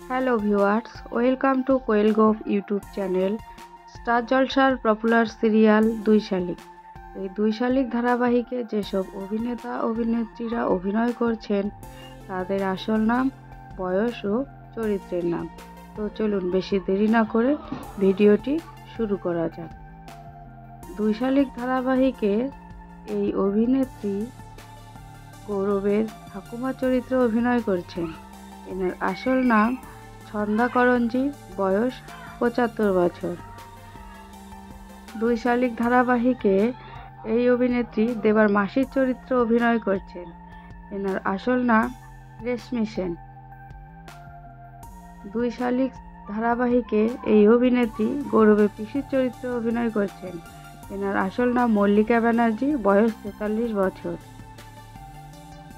Hello viewers, welcome to Koyel গোভ YouTube channel. Star জলসার popular serial Dui Shalik. এই দুই শালিক ধারাবাহিকে যেসব অভিনেতা অভিনেত্রীরা অভিনয় করছেন তাদের আসল নাম, বয়স ও চরিত্রের নাম। তো চলুন বেশি দেরি না করে ভিডিওটি শুরু করা যাক। দুই শালিক ধারাবাহিকে এই অভিনেত্রী গৌরবের ঠাকুমা চরিত্রে অভিনয় করছেন। এনার আসল নাম ছন্দা করঞ্জি, বয়স ৭৫ বছর। দুই শালিক ধারাবাহিকে এই অভিনেত্রী দেবার মাসির চরিত্রে অভিনয় করছেন। এনার আসল নাম রেশমি সেন। দুই শালিক ধারাবাহিকে এই অভিনেত্রী গৌরবের পিসির চরিত্রে অভিনয় করছেন। এনার আসল নাম মল্লিকা ব্যানার্জি, বয়স ৪৩ বছর।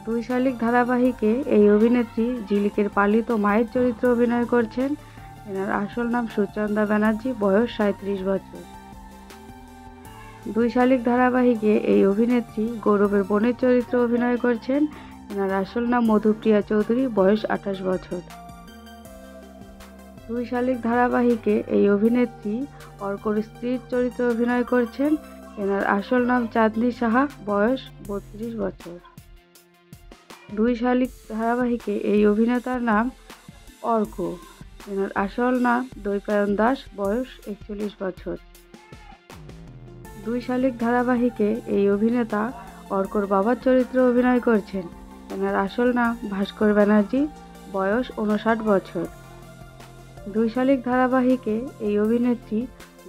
দুই শালিক ধারাবাহিকে এই অভিনেত্রী ঝিলিকের পালিত মায়ের চরিত্রে অভিনয় করছেন। এনার আসল নাম সুচন্দা ব্যানার্জি, বয়স ৩৭ বছর। দুই শালিক ধারাবাহিকে এই অভিনেত্রী গৌরবের বোনের চরিত্রে অভিনয় করছেন। এনার আসল নাম মধুপ্রিয়া চৌধুরী, বয়স ২৮ বছর। দুই শালিক ধারাবাহিকে এই অভিনেত্রী অর্কর স্ত্রীর চরিত্রে অভিনয় করছেন। এনার আসল নাম চাঁদনী সাহা, বয়স ৩২ বছর। দুই শালিক ধারাবাহিকে এই অভিনেতার নাম অর্ক। এনার আসল নাম দৈপায়ন দাস, বয়স ৪১ বছর। দুই শালিক ধারাবাহিকে এই অভিনেতা অর্কর বাবার চরিত্রে অভিনয় করছেন। এনার আসল নাম ভাস্কর ব্যানার্জি, বয়স ৫৯ বছর। দুই শালিক ধারাবাহিকে এই অভিনেত্রী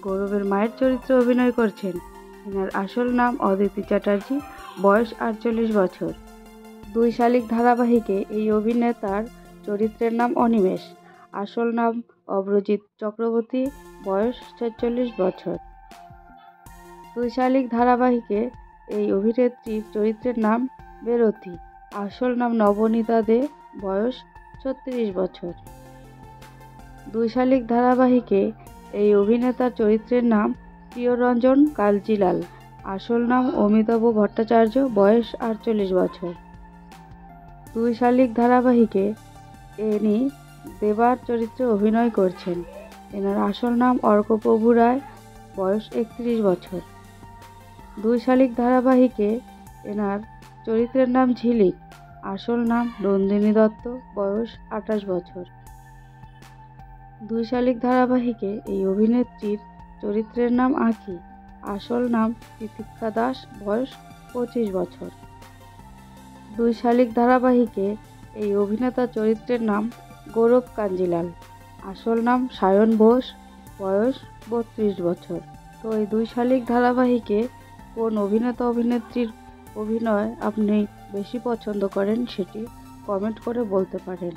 গৌরবের মায়ের চরিত্রে অভিনয় করছেন। এনার আসল নাম অদিতি চ্যাটার্জি, বয়স ৪৮ বছর। দুই শালিক ধারাবাহিকে এই অভিনেতার চরিত্রের নাম অনিমেষ, আসল নাম অভ্রজিৎ চক্রবর্তী, বয়স ৪৬ বছর। দুই শালিক ধারাবাহিকে এই অভিনেত্রীর চরিত্রের নাম বেরতি, আসল নাম নবনীতা দে, বয়স ৩৬ বছর। দুই শালিক ধারাবাহিকে এই অভিনেতার চরিত্রের নাম প্রিয়রঞ্জন কালজিলাল, আসল নাম অমিতাভ ভট্টাচার্য, বয়স ৪৮ বছর। দুই শালিক ধারাবাহিকে এনি দেবার চরিত্রে অভিনয় করছেন। এনার আসল নাম অর্কপ্রভু রায়, বয়স ৩১ বছর। দুই শালিক ধারাবাহিকে এনার চরিত্রের নাম ঝিলিক, আসল নাম নন্দিনী দত্ত, বয়স ২৮ বছর। দুই শালিক ধারাবাহিকে এই অভিনেত্রীর চরিত্রের নাম আঁখি, আসল নাম তিতিক্ষা দাস, বয়স ২৫ বছর। দুই শালিক ধারাবাহিকে এই অভিনেতা চরিত্রের নাম গৌরব কাঞ্জিলাল, আসল নাম সায়ন বোস, বয়স ৩২ বছর। তো এই দুই শালিক ধারাবাহিকে কোন অভিনেতা অভিনেত্রীর অভিনয় আপনি বেশি পছন্দ করেন সেটি কমেন্ট করে বলতে পারেন।